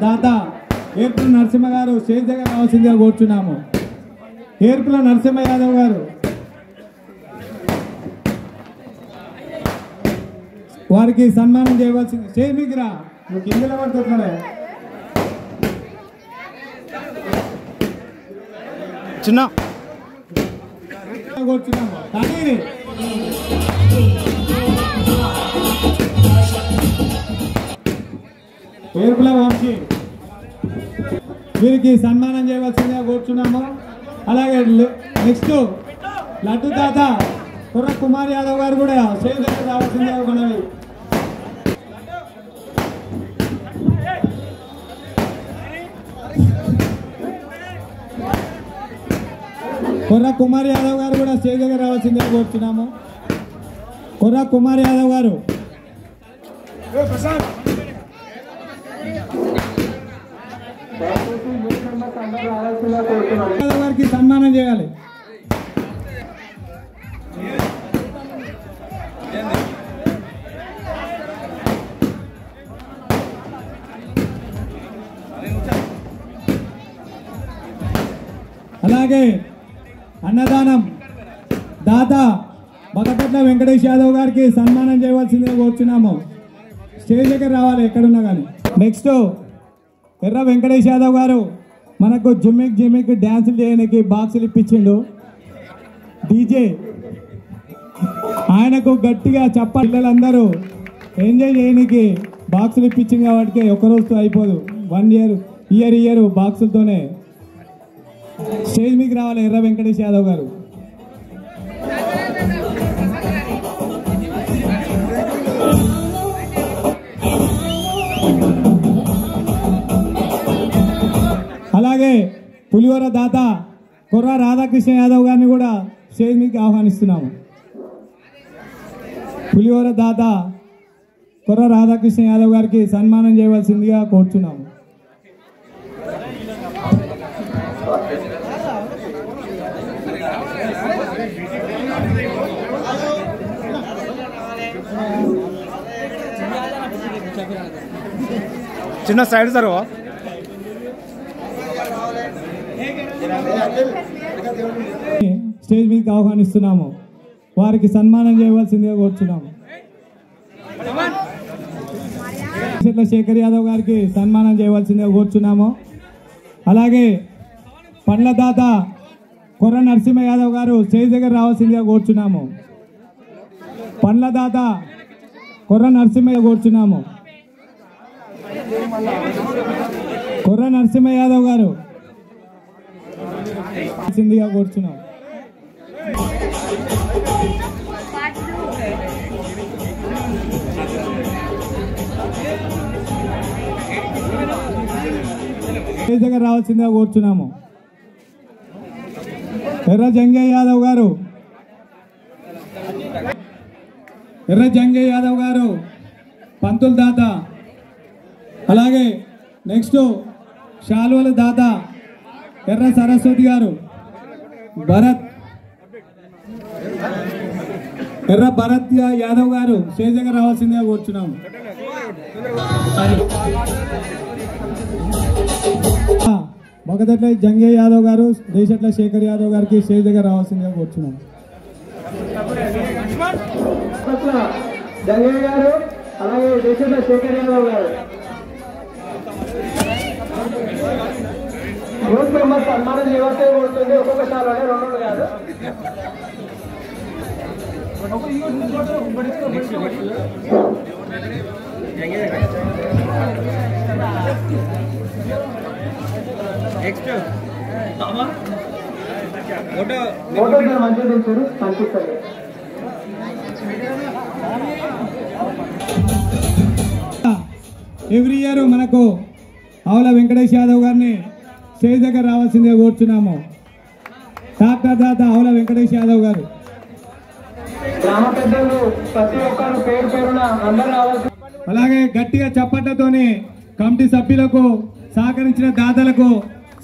దాత ఏర్పుల నరసింహ గారు స్టేజ్ దగ్గర రావాల్సిందిగా కోరుచున్నాము. ఏర్పుల నరసింహ యాదవ్ గారు వారికి సన్మానం చేయవలసింది. స్టేజ్ మీకు రా, నువ్వు కిందలో పడుతున్నాడే చిన్న కోరుచున్నాము. కానీ ఏర్పుల వంశీ వీరికి సన్మానం చేయవలసిందిగా కోరుచున్నాము. అలాగే నెక్స్ట్ లడ్డు తాత కుర్ర కుమార్ యాదవ్ గారు కూడా స్టేజ్ దగ్గర రావాల్సిందిగా ఉన్నవి. కుర్ర కుమార్ యాదవ్ గారు కూడా స్టేజ్ దగ్గర రావాల్సిందిగా కోరుచున్నాము. కుర్ర కుమార్ యాదవ్ గారు వారికి సన్మానం చేయాలి. అలాగే అన్నదానం దాత బగపట్ల వెంకటేష్ యాదవ్ గారికి సన్మానం చేయవలసిందిగా కోరుచున్నాము. స్టేజ్ దగ్గర రావాలి ఎక్కడున్నా కానీ. నెక్స్ట్ ఎర్ర వెంకటేష్ యాదవ్ గారు మనకు జిమ్మిక్ డ్యాన్సులు చేయడానికి బాక్సులు ఇప్పించిండు. డీజే ఆయనకు గట్టిగా చెప్పాలి. పిల్లలందరూ ఎంజాయ్ చేయడానికి బాక్సులు ఇప్పించింది కాబట్టి ఒకరోజుతో అయిపోదు. 1 ఇయర్ బాక్సులతోనే స్టేజ్ మీకు రావాలి ఎర్ర వెంకటేష్ యాదవ్ గారు. అలాగే పులిహోర దాత కుర్ర రాధాకృష్ణ యాదవ్ గారిని కూడా స్టేజ్ మీకు ఆహ్వానిస్తున్నాము. పులిహోర దాత కుర్ర రాధాకృష్ణ యాదవ్ గారికి సన్మానం చేయవలసిందిగా కోరుచున్నాము. చిన్న సైడ్ సార్ స్టేజ్ మీకు ఆహ్వానిస్తున్నాము. వారికి సన్మానం చేయవలసిందిగా కోరుచున్నాము. శేఖర్ యాదవ్ గారికి సన్మానం చేయవలసిందిగా కోరుచున్నాము. అలాగే పండ్ల దాత కుర్ర నరసింహ యాదవ్ గారు స్టేజ్ దగ్గర రావాల్సిందిగా కోరుచున్నాము. పండ్ల దాత కుర్ర నరసింహ కోరుచున్నాము. కుర్ర నరసింహ యాదవ్ గారు సిందిగా కోరుచున్నాం. స్టేజ్ దగ్గర రావాల్సిందిగా కోరుచున్నాము. ఎర్ర జంగయ్య యాదవ్ గారు పంతుల దాత. అలాగే నెక్స్ట్ శాలువల దాత ఎర్ర సరస్వతి గారు ఎర్ర భరత్ యాదవ్ గారు స్టేజ్ దగ్గర రావాల్సిందిగా కోరుచున్నాము. మొగదట్ల జంగయ్య యాదవ్ గారు దేశట్ల శేఖర్ యాదవ్ గారికి స్టేజ్ దగ్గర రావాల్సిందిగా కోరుచున్నాము. జంగయ్య గారు అలాగే దేశట్ల శేఖర్ యాదవ్ గారు గ్రూప్ మెంబర్స్ సన్మానం చేయవలసి ఉంటుంది. ఒక్కొక్కసారి 2 కాదు. ఫోటో మంచిగా తెచ్చారు కనిపిస్తుంది. ఎవ్రీ ఇయర్ మనకు ఆవుల వెంకటేష్ యాదవ్ గారిని స్టేజ్ దగ్గర రావాల్సిందిగా కోరుచున్నాము. డాక్టర్ దాత ఆవుల వెంకటేష్ యాదవ్ గారు. గ్రామ పెద్దలు ప్రతి ఒక్కరు పేరు పేరున అందరూ రావాల్సి. అలాగే గట్టిగా చప్పట్లతోనే కమిటీ సభ్యులకు సహకరించిన దాతలకు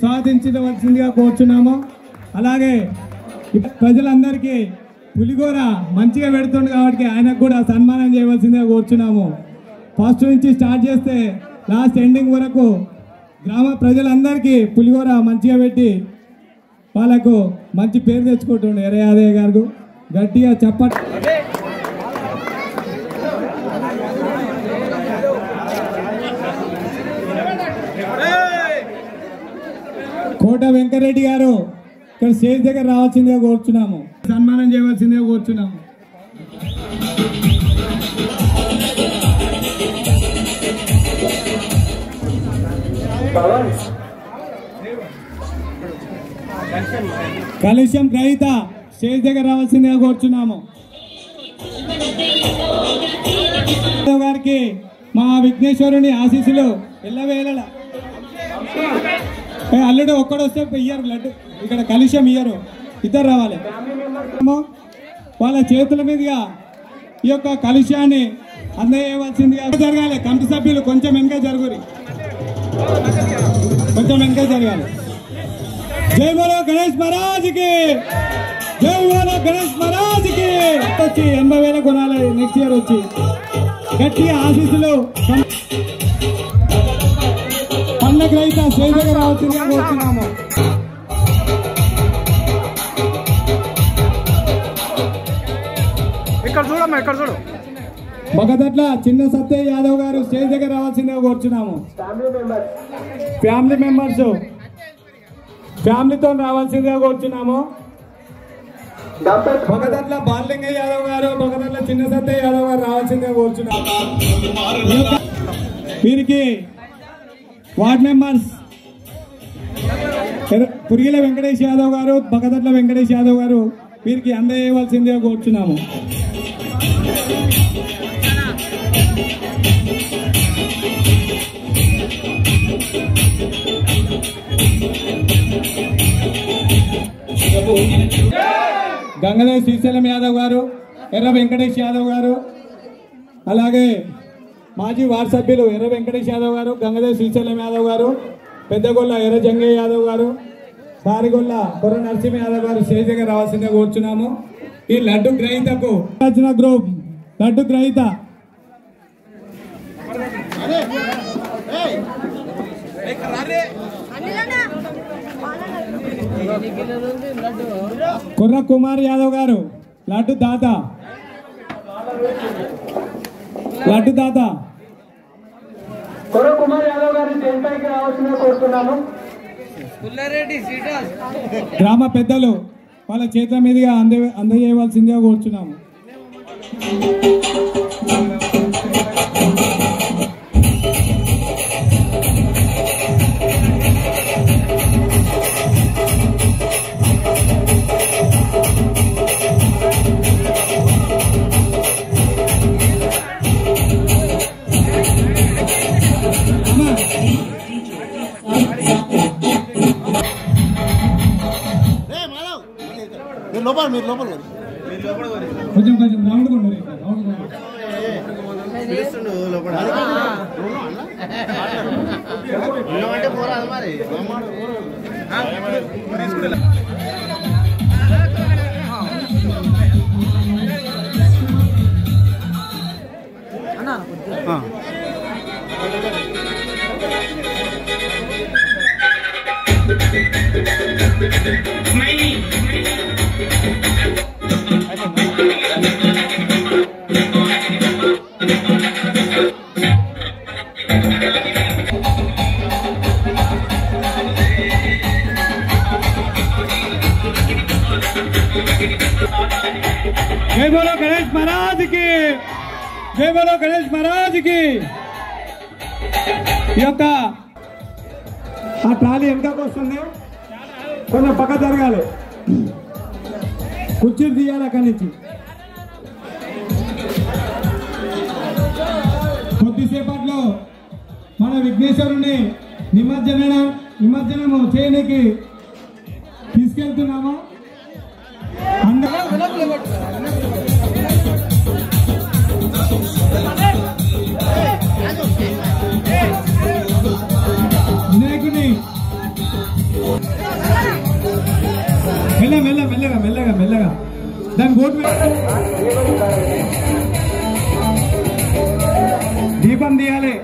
స్వాగతించవలసిందిగా కోరుచున్నాము. అలాగే ప్రజలందరికీ పులిగోర మంచిగా పెడుతుంది కాబట్టి ఆయనకు కూడా సన్మానం చేయవలసిందిగా కోరుచున్నాము. ఫస్ట్ నుంచి స్టార్ట్ చేస్తే లాస్ట్ ఎండింగ్ వరకు గ్రామ ప్రజలందరికీ పులిహోర మంచిగా పెట్టి వాళ్ళకు మంచి పేరు తెచ్చుకుంటుండే ఎర్ర యాదయ్య గారు. గట్టిగా చెప్పండి. కోట వెంకరెడ్డి గారు ఇక్కడ స్టేజ్ దగ్గర రావాల్సిందిగా కోరుచున్నాము, సన్మానం చేయవలసిందిగా కోరుచున్నాము. కలుష్యం గ్రహీత స్టేజ్ దగ్గర రావాల్సిందిగా కోరుచున్నాము. గారికి మా విఘ్నేశ్వరుని ఆశీస్సులు ఎల్లవేళ. అల్లుడు ఒక్కడొస్తే ఇయ్యరు లడ్డు, ఇక్కడ కలుష్యం ఇయ్యరు, ఇద్దరు రావాలి. వాళ్ళ చేతుల మీదుగా ఈ యొక్క కలుష్యాన్ని అందజేయవలసిందిగా జరగాలి. కమిటీ సభ్యులు కొంచెం వెనక జరుగురి, కొంచెం వెనక జరగాలి. జై బోలో గణేష్ మహారాజ్కి, జై బోలో గణేష్ మహారాజ్కి. వచ్చి 80,000 కొనాలి నెక్స్ట్ ఇయర్. వచ్చి గట్టిగా ఆశీస్సులు. పండగ రైతా స్టేజ్ దగ్గర రావాల్సిందిగా కోరుతున్నాము. ఇక్కడ చూడమ్మా, ఇక్కడ చూడు. బగదట్ల చిన్న సత్య యాదవ్ గారు స్టేజ్ దగ్గర రావాల్సిందిగా కోరుచున్నాము. ఫ్యామిలీ మెంబర్స్ ఫ్యామిలీతో రావాల్సిందిగా కోరుచున్నాము. బగదట్ల బాలలింగ యాదవ్ గారు, బగదట్ల చిన్న సత్య యాదవ్ గారు రావాల్సిందిగా కోరుచున్నాము. వీరికి వార్డ్ మెంబర్స్ పురిగిల వెంకటేష్ యాదవ్ గారు, బగదట్ల వెంకటేష్ యాదవ్ గారు వీరికి అందజేయవలసిందిగా కోరుచున్నాము. గంగదేవ్ శ్రీశైలం యాదవ్ గారు, ఎర్ర వెంకటేష్ యాదవ్ గారు, అలాగే మాజీ వార్డు సభ్యులు ఎర్ర వెంకటేష్ యాదవ్ గారు, గంగదేవ్ శ్రీశైలం యాదవ్ గారు, పెద్దగొల్ల ఎర్ర జంగయ్య యాదవ్ గారు, సారిగొల్ల కొర్ర నరసింహ యాదవ్ గారు స్టేజ్ దగ్గర రావాల్సిందిగా కోరుచున్నాము. ఈ లడ్డు గ్రహీతకు గ్రూప్ లడ్డు గ్రహీత కుర్ర కుమార్ యాదవ్ గారు లడ్డు దాత, లడ్డు దాత కుర్ర కుమార్ యాదవ్ గారి జైపైకి రావాల్సిందిగా కోరుతున్నాము. గ్రామ పెద్దలు వాళ్ళ చేతుల మీదుగా అందజేయవలసిందిగా కోరుచున్నాము. మీరు లోపల కొంచెం కొంచెం రౌండ్ కొండ అంటే పోరాదు మరి. जय बोलो गणेश महाराज की, जय बोलो गणेश महाराज की. ఈ యొక్క ఆ ట్రాలీ ఎంతకు వస్తుంది, కొంచెం పక్క జరగాలి, కుర్చీలు తీయాలి అక్కడి నుంచి. కొద్దిసేపట్లో మన విఘ్నేశ్వరుని నిమజ్జనము చేయడానికి తీసుకెళ్తున్నాము. వినాయకుని మెల్లగా దాని బోటు దీపం తీయాలి.